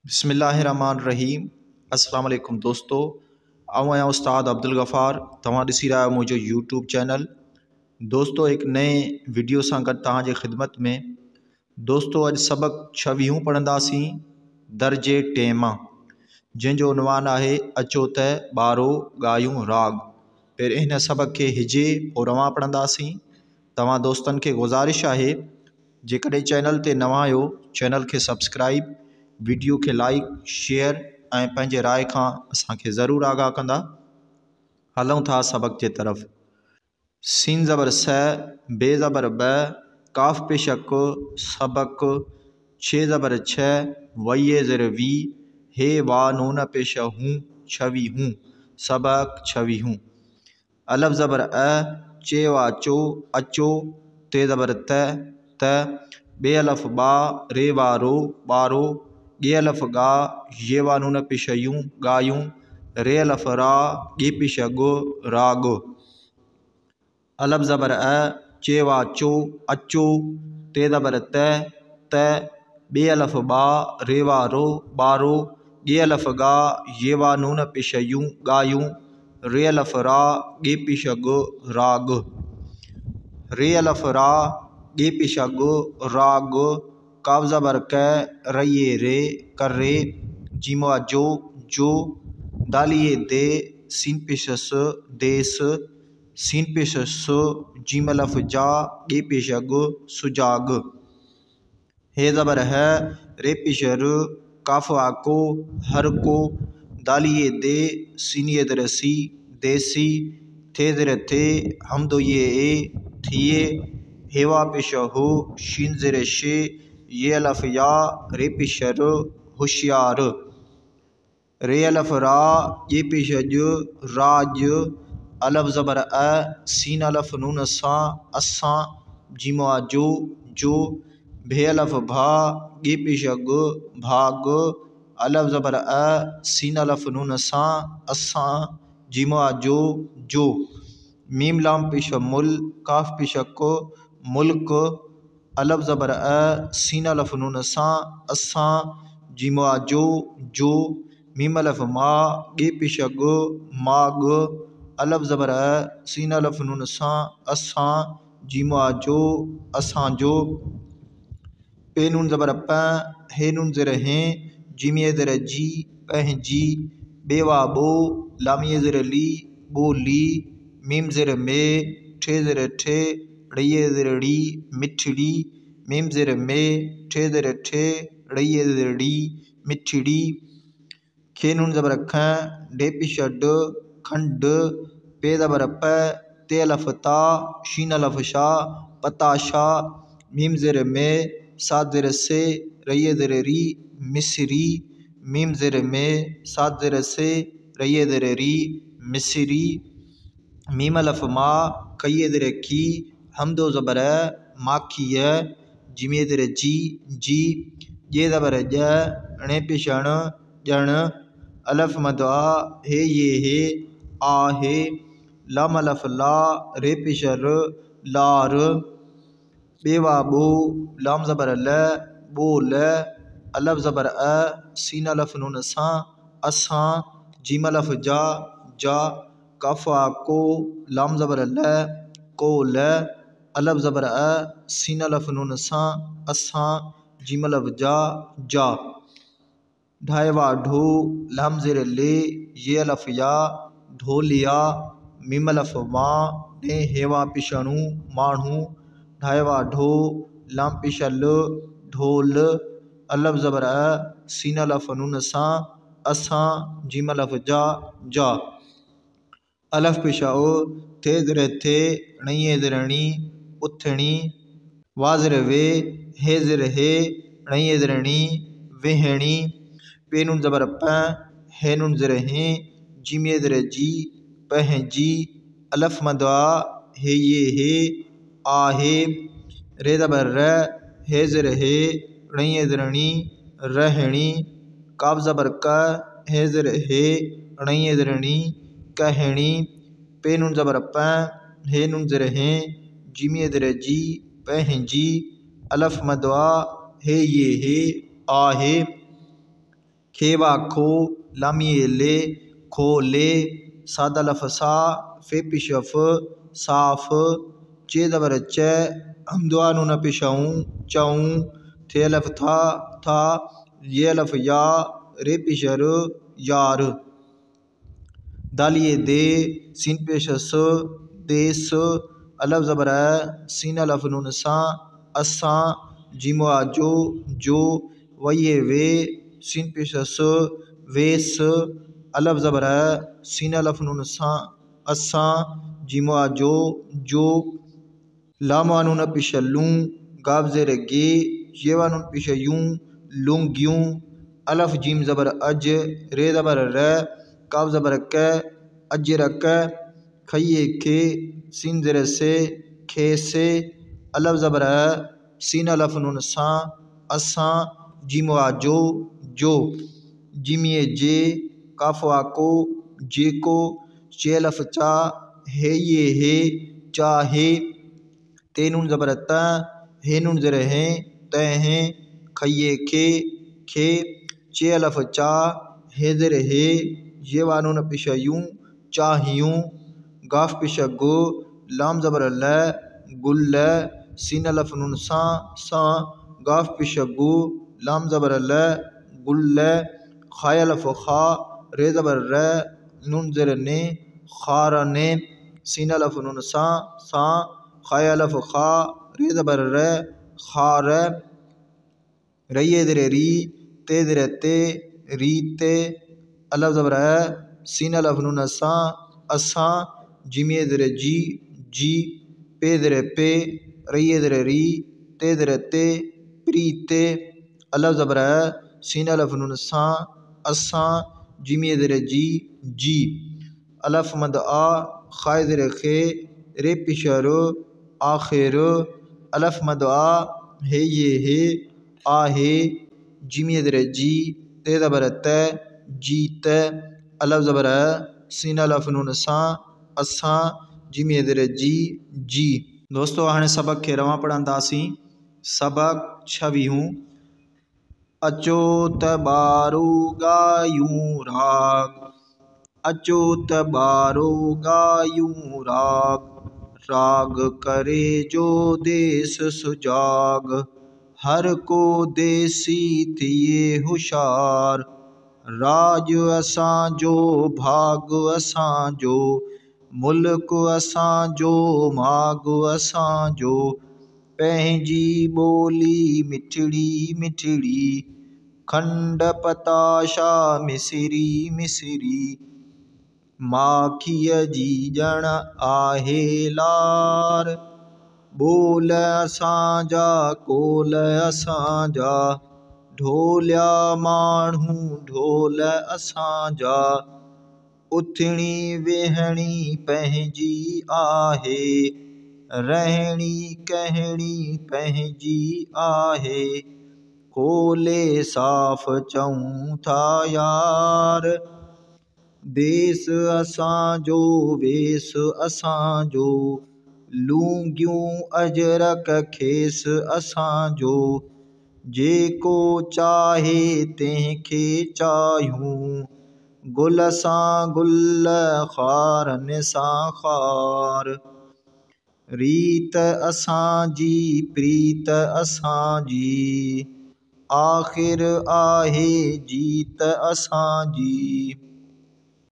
बिस्मिल्लाहिर्रहमानिर्रहीम। अस्सलाम वालेकुम दोस्तों, आऊँ उस्ताद अब्दुल गफ़ार। तव्हां ॾिसी रहिया आहियो मुंहिंजो यूट्यूब चैनल। दोस्तों एक नए वीडियो सां गॾु तव्हांजे ख़िदमत में। दोस्तों अॼु सबक़ 26 पढ़ंदासीं दर्जे टे मां, जंहिंजो उनवान आहे अचो त ॿारो ॻायूं राग। पहिरियों हिन सबक़ खे हिजे पोइ रवां पढ़ंदासीं। तव्हां दोस्तनि खे गुज़ारिश आहे, जेकॾहिं चैनल ते नवां आहियो चैनल खे सब्सक्राइब, वीडियो के लाइक शेयर ऐं पंहिंजे राय खां असांखे ज़रूरु आगाह कंदा। हलूं था सबक़ जे तरफ़। सीन ज़बर स, बे ज़बर ब, काफ पेश क, सबक, छे ज़बर छ, वये ज़र वी, हे वा नून पेश हूँ, छवी हूँ, सबक छवी हूँ। अलफ ज़बर अ, चे वा चो, अचो, ते ज़बर त, बे अलफ बा, रे वा रो, बारो, गे अलफ गा, ये वा नून पेश यूं, गायूं, रे अलफ रा, गे पेश गो, राग। अलफ ज़बर अ, चे वा चो, अचो, ते ज़बर त, बे अलफ बा, रे वा रो, बारो, गे अलफ गा, ये वा नून पेश यूं, गायूं, रे अलफ रा, गे पेश गो, राग। रे अलफ रा, गे पेश गो, राग। काफ ज़बर क, रये रे, कर्रे, जीमो जो, जो, दालिये दे, सीन पेश स, देस, सीन पेश स, जीम अलफ जा, गे पेश ग, सुजाग। हे ज़बर है, रे पेश र, काफ आको, हर को, दालिये दे, सीनिये दर सी, देसी, थे ज़र थे, हमदो ये ए, थिए, हेवा पेश हो, शीन ज़र शे, ये अलफ या, रे पेश र, होशियार। रे अलफ रा, ये पेश ज, राज। अलफ ज़बर अ, सीन अलफ नून सा, असां, जीमो जो, जो, भे अलफ भा, गे पेश ग, भाग। अलफ ज़बर अ, सीन अलफ नून सा, असां, जीमो जो, जो। मीम लाम पेश मुल, काफ पेश को, मुल्क। अलफ ज़बर अ, सीन अलफ नून सा, असां, जीमो जो, जो। मीम अलफ मा, गे पेश ग, माग। अलफ ज़बर अ, सीन अलफ नून सा, असां, जीमो जो, असां जो। पे नून ज़बर प, हे नून ज़र हैं, जीमिये ज़र जी, पहजी, बेवा बो, लामिये ज़र ली, बोली, मीम ज़र में, ठे ज़र ठे, रये ज़र ड़ी, मिठड़ी, मीम ज़र में, ठे ज़र ठे, रये ज़र ड़ी, मिठड़ी। खे नून ज़बर ख, डे पेश ड, खंड, पे ज़बर प, ते अलफ ता, शीन अलफ शा, पताशा, मीम ज़र में, सात ज़र से, रये ज़र री, मिस्री, मीम ज़र में, सात ज़र से, रये ज़र री, मिस्री। मीम अलफ मा, कये ज़र की, हमदो ज़बर माखिय, जिमिये ज़र जी, जी, ये ज़बर ज, णे पेश अण, जण। अलफ मदवा, हे ये हे, आ हे, लाम अलफ ला, रे पेश र, लार। बेवा बो, लाम ज़बर ल, बोल। अलफ ज़बर अ, सीन अलफ नून सा, असां, जीम अलफ जा, जा। कफ को, लाम ज़बर ल, कोल। अलफ ज़बर अ, सीन अलफ नून सा, असां, जीम अलफ जा, जा। ढाईवा ढो, लाम ज़र ले, ये अलफ या, ढोलिया। मीम अलफ मा, ने हेवा पेशणु, माणू। ढाईवा ढो, लाम पेश ल, ढोल। अलफ ज़बर अ, सीन अलफ नून सा, असां, जीम अलफ जा, जा। अलफ पेश ओ, थे ज़र थे, णये ज़र णी, उथणी। वा ज़र वे, हे ज़र हे, णये ज़र णी, वेहणी। पे नून ज़बर प, हे नून ज़र हैं, जीमिये ज़र जी, पहजी। अलफ मदवा, हे ये हे, आ हे। रे ज़बर र, हे ज़र हे, णये ज़र णी, रहणी। काफ ज़बर क, हे ज़र हे, णये ज़र णी, कहणी। पे नून ज़बर प, हे नून ज़र हैं, जीमिये ज़र जी, पहजी। अलफ मदवा, हे ये हे, आ हे। खेवा खो, लामिए ले, खो ले, सादा लफसा, फे पिशफ, साफ, चे दबर च, हमदुआ नून पिशाऊं, चाऊं, थे अलफ था, ये अलफ या, रे पिशर, यार। दालिए दे, सीन पेशस, देस, अलफ ज़बर सीन अलफ नून सा, असा, जीमो आजो, जो, वये वे, सीन पेशस, वेस, अलफ ज़बर सीन अलफ नून सा, असा, जीमो आजो, जो, लामा नून पिशलूं, गाब ज़ेर गे, येवा नून पिशयूं, लुंग्यूं, अलफ जीम ज़बर अज, रे ज़बर रे, काब ज़बर क, अजर क, खइए के, सीन ज़ेर से, खे से, अलफ ज़बर सीन अलफ नून सा, असा, जीमो आजो, जो, जिमिए जे, काफवा को, जे को, चे अलफ चा, हे ये हे, चाहे, ते नून ज़बर त, हे नून ज़ेर हैं, तय हैं, खइए खे, चे अलफ चा, हे ज़ेर हे, ये वानून पिशयूं, चाहियूं, गाफ पिशगो, लाम ज़बर ल, गुल, सीन अलफ नून सा, गाफ पिशगो, लाम ज़बर ल, गुल, खाय अलफ खा, रे ज़बर र, नून ज़ेर ने, खारने, सीन अलफ नून सा, खाय अलफ खा, रे ज़बर र, खार, रये ज़ेर री, ते ज़ेर ते, रीते, अलफ ज़बर सीन अलफ नून सा, असा, जिमिए ज़ेर जी, पे ज़ेर पे, रये ज़ेर री, ते ज़ेर ते, प्रीते, अलफ ज़बर सीन अलफ नून सा, असा, जिमिए ज़ेर जी, अलफ मद आ, खाय ज़ेर खे, रे पिशर, आखिर, अलफ मद आ, हे ये हे, आहे, जिमिए ज़ेर जी, ते ज़बर ते, जीत, अलफ ज़बर सीन अलफ नून सा, असा, जिमिए ज़ेर जी। दोस्तों हाणे सबक खे रवां पढ़ंदासीं। सबक 26। अचो त ॿारो ॻायूं राग, अचो त ॿारो ॻायूं राग, राग करे जो देस सुजाग, हर को देसी थिए होशार, राज असांजो भाग असांजो, मुल्क असांजो माग असांजो, पंहिंजी ॿोली मिठड़ी मिठड़ी, खंड पताशा मिसिरी मिसिरी, माखीअ जी ॼण आहे लार, ॿोल असांजा कोल असांजा, ढोलिया माण्हू ढोल असांजा, उथणी वेहणी पंहिंजी आहे, रहणी कहणी पंहिंजी आहे, खोले साफ़ चऊं था यार, देस असांजो वेस असांजो, लूंगियूं अजरक खेस असांजो, जेको चाहे तंहिंखे चाहियूं, गुल सां गुल, खारन सां खार, रीत असांजी प्रीत असांजी, आख़िर आहे जीत असांजी।